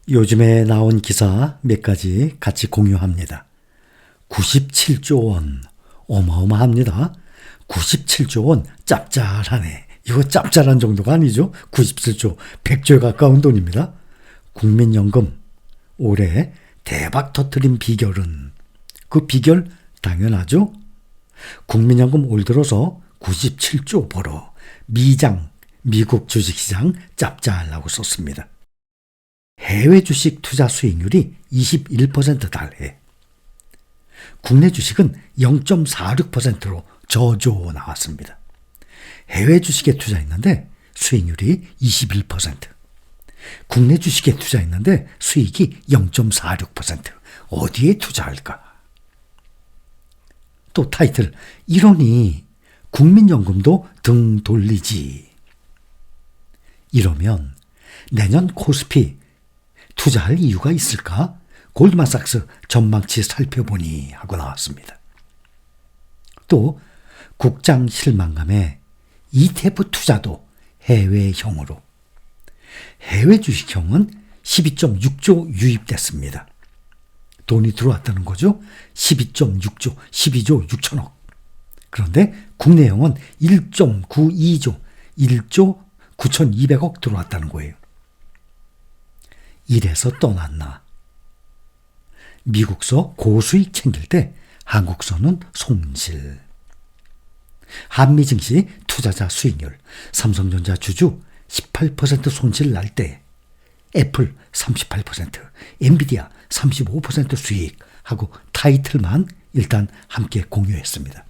요즘에 나온 기사 몇 가지 같이 공유합니다. 97조 원, 어마어마합니다. 97조 원 짭짤하네. 이거 짭짤한 정도가 아니죠. 97조, 100조에 가까운 돈입니다. 국민연금 올해 대박 터뜨린 비결은? 그 비결 당연하죠. 국민연금 올 들어서 97조 벌어 미장, 미국 주식시장 짭짤하고 썼습니다. 해외 주식 투자 수익률이 21% 달해. 국내 주식은 0.46%로 저조 나왔습니다. 해외 주식에 투자했는데 수익률이 21%. 국내 주식에 투자했는데 수익이 0.46%. 어디에 투자할까? 또 타이틀, 이러니 국민연금도 등 돌리지. 이러면 내년 코스피 투자할 이유가 있을까? 골드만삭스 전망치 살펴보니 하고 나왔습니다. 또 국장 실망감에 ETF 투자도 해외형으로. 해외 주식형은 12.6조 유입됐습니다. 돈이 들어왔다는 거죠. 12.6조, 12조 6천억. 그런데 국내형은 1.92조, 1조 9,200억 들어왔다는 거예요. 이래서 떠났나? 미국서 고수익 챙길 때 한국서는 손실. 한미증시 투자자 수익률, 삼성전자 주주 18% 손실 날 때 애플 38%, 엔비디아 35% 수익하고 타이틀만 일단 함께 공유했습니다.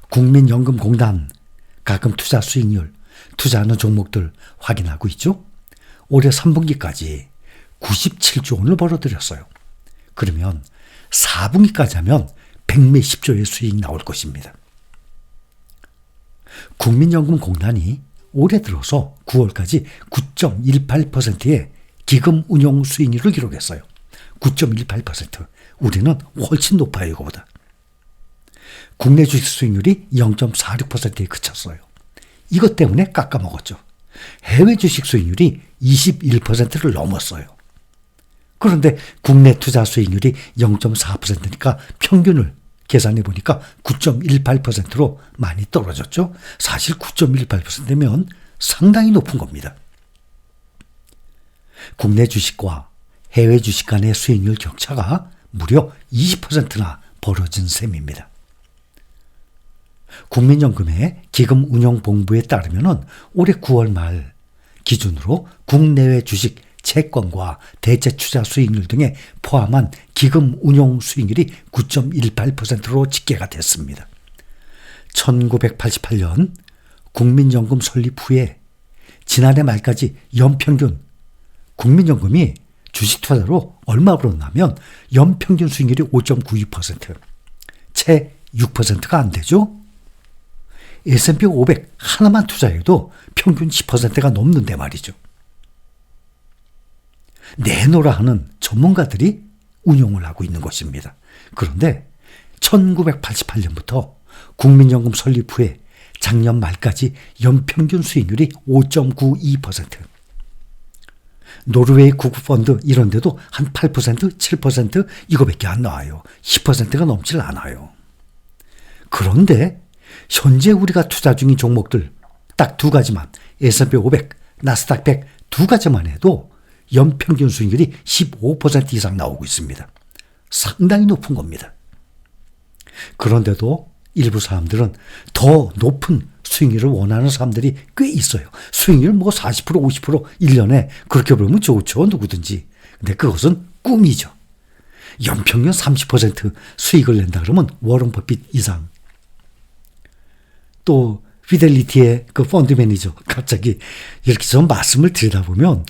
국민연금공단 가끔 투자 수익률, 투자하는 종목들 확인하고 있죠. 올해 3분기까지 97조 원을 벌어들였어요. 그러면 4분기까지 하면 100몇십조의 수익 나올 것입니다. 국민연금공단이 올해 들어서 9월까지 9.18%의 기금 운용 수익률을 기록했어요. 9.18%. 우리는 훨씬 높아요, 이거보다. 국내 주식 수익률이 0.46%에 그쳤어요. 이것 때문에 깎아먹었죠. 해외 주식 수익률이 21%를 넘었어요. 그런데 국내 투자 수익률이 0.4%니까 평균을 계산해 보니까 9.18%로 많이 떨어졌죠. 사실 9.18%면 상당히 높은 겁니다. 국내 주식과 해외 주식 간의 수익률 격차가 무려 20%나 벌어진 셈입니다. 국민연금의 기금운용본부에 따르면 올해 9월 말 기준으로 국내외 주식 채권과 대체투자 수익률 등에 포함한 기금 운용 수익률이 9.18%로 집계가 됐습니다. 1988년 국민연금 설립 후에 지난해 말까지 연평균 국민연금이 주식 투자로 얼마 벌었냐면 연평균 수익률이 5.92%, 채 6%가 안 되죠. S&P 500 하나만 투자해도 평균 10%가 넘는데 말이죠. 내놓으라 하는 전문가들이 운용을 하고 있는 것입니다. 그런데 1988년부터 국민연금 설립 후에 작년 말까지 연평균 수익률이 5.92%. 노르웨이 국부펀드 이런 데도 한 8%, 7% 이거밖에 안 나와요. 10%가 넘질 않아요. 그런데 현재 우리가 투자 중인 종목들 딱 두 가지만, S&P 500, 나스닥 100 두 가지만 해도 연평균 수익률이 15% 이상 나오고 있습니다. 상당히 높은 겁니다. 그런데도 일부 사람들은 더 높은 수익률을 원하는 사람들이 꽤 있어요. 수익률 40%, 50% 1년에 그렇게 보면 좋죠. 누구든지. 근데 그것은 꿈이죠. 연평균 30% 수익을 낸다 그러면 워런 버핏 이상. 또 피델리티의 그 펀드 매니저 갑자기 이렇게 좀 말씀을 드리다 보면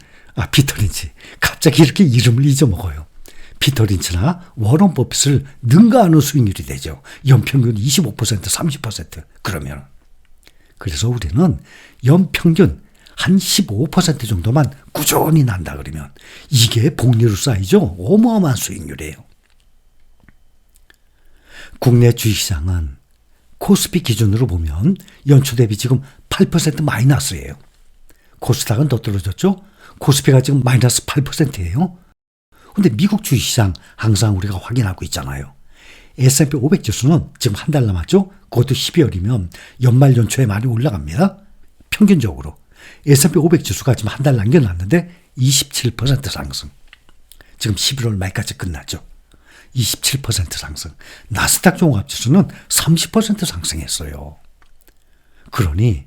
피터 린치. 갑자기 이렇게 이름을 잊어먹어요. 피터 린치나 워런 버핏을 능가하는 수익률이 되죠. 연평균 25%, 30%. 그러면. 그래서 우리는 연평균 한 15% 정도만 꾸준히 난다 그러면 이게 복리로 쌓이죠. 어마어마한 수익률이에요. 국내 주식시장은 코스피 기준으로 보면 연초 대비 지금 8% 마이너스예요. 코스닥은 더 떨어졌죠. 코스피가 지금 마이너스 8%예요. 근데 미국 주식시장 항상 우리가 확인하고 있잖아요. S&P 500 지수는 지금 한 달 남았죠. 그것도 12월이면 연말 연초에 많이 올라갑니다. 평균적으로 S&P 500 지수가 지금 한 달 남겨놨는데 27% 상승. 지금 11월 말까지 끝났죠. 27% 상승. 나스닥 종합지수는 30% 상승했어요. 그러니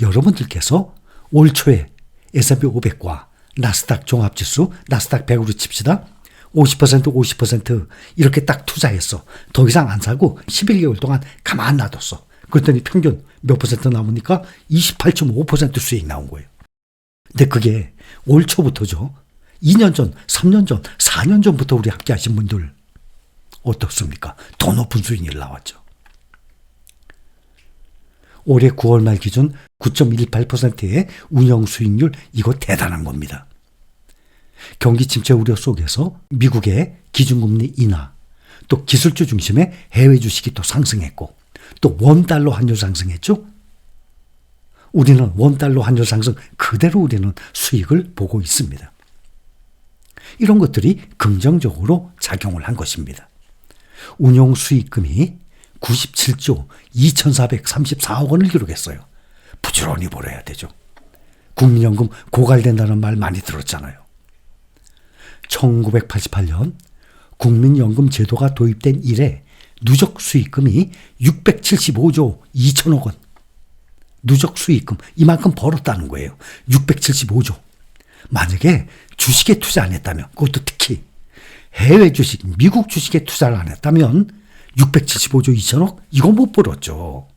여러분들께서 올 초에 S&P 500과 나스닥 종합지수, 나스닥 100으로 칩시다. 50% 이렇게 딱 투자했어. 더 이상 안 사고 11개월 동안 가만 놔뒀어. 그랬더니 평균 몇 퍼센트 나오니까 28.5% 수익 나온 거예요. 근데 그게 올 초부터죠. 2년 전, 3년 전, 4년 전부터 우리 함께 하신 분들 어떻습니까? 더 높은 수익률 나왔죠. 올해 9월 말 기준 9.18%의 운영 수익률, 이거 대단한 겁니다. 경기 침체 우려 속에서 미국의 기준금리 인하, 또 기술주 중심의 해외 주식이 또 상승했고, 또 원달러 환율 상승했죠. 우리는 원달러 환율 상승 그대로 우리는 수익을 보고 있습니다. 이런 것들이 긍정적으로 작용을 한 것입니다. 운용 수익금이 97조 2,434억 원을 기록했어요. 부지런히 벌어야 되죠. 국민연금 고갈된다는 말 많이 들었잖아요. 1988년 국민연금 제도가 도입된 이래 누적 수익금이 675조 2천억 원. 누적 수익금 이만큼 벌었다는 거예요. 675조. 만약에 주식에 투자 안 했다면, 그것도 특히 해외 주식, 미국 주식에 투자를 안 했다면 675조 2천억? 이거 못 벌었죠.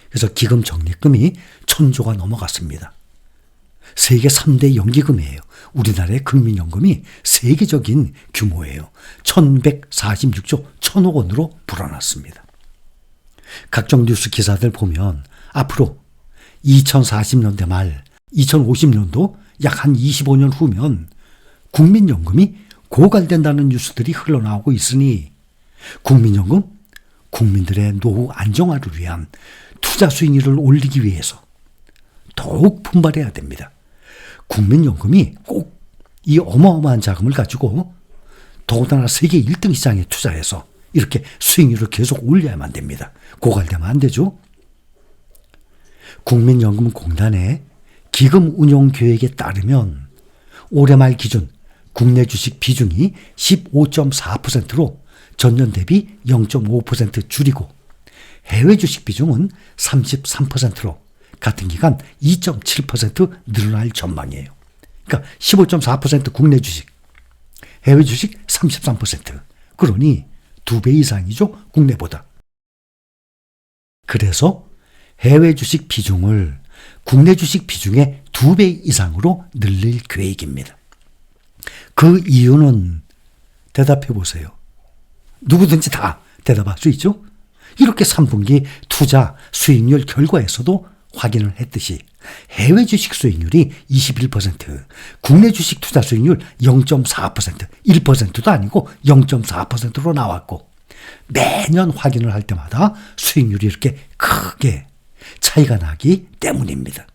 그래서 기금 적립금이 1,000조가 넘어갔습니다. 세계 3대 연기금이에요. 우리나라의 국민연금이 세계적인 규모예요. 1,146조 1,000억 원으로 불어났습니다. 각종 뉴스 기사들 보면 앞으로 2040년대 말 2050년도 약 한 25년 후면 국민연금이 고갈된다는 뉴스들이 흘러나오고 있으니 국민연금, 국민들의 노후 안정화를 위한 투자 수익률을 올리기 위해서 더욱 분발해야 됩니다. 국민연금이 꼭 이 어마어마한 자금을 가지고 더군다나 세계 1등 시장에 투자해서 이렇게 수익률을 계속 올려야만 됩니다. 고갈되면 안 되죠. 국민연금공단의 기금 운용 계획에 따르면 올해 말 기준 국내 주식 비중이 15.4%로 전년 대비 0.5% 줄이고 해외 주식 비중은 33%로 같은 기간 2.7% 늘어날 전망이에요. 그러니까 15.4% 국내 주식, 해외 주식 33%. 그러니 2배 이상이죠, 국내보다. 그래서 해외 주식 비중을 국내 주식 비중의 2배 이상으로 늘릴 계획입니다. 그 이유는 대답해 보세요. 누구든지 다 대답할 수 있죠? 이렇게 3분기 투자 수익률 결과에서도 확인을 했듯이 해외 주식 수익률이 21%, 국내 주식 투자 수익률 0.4%, 1%도 아니고 0.4%로 나왔고 매년 확인을 할 때마다 수익률이 이렇게 크게 차이가 나기 때문입니다.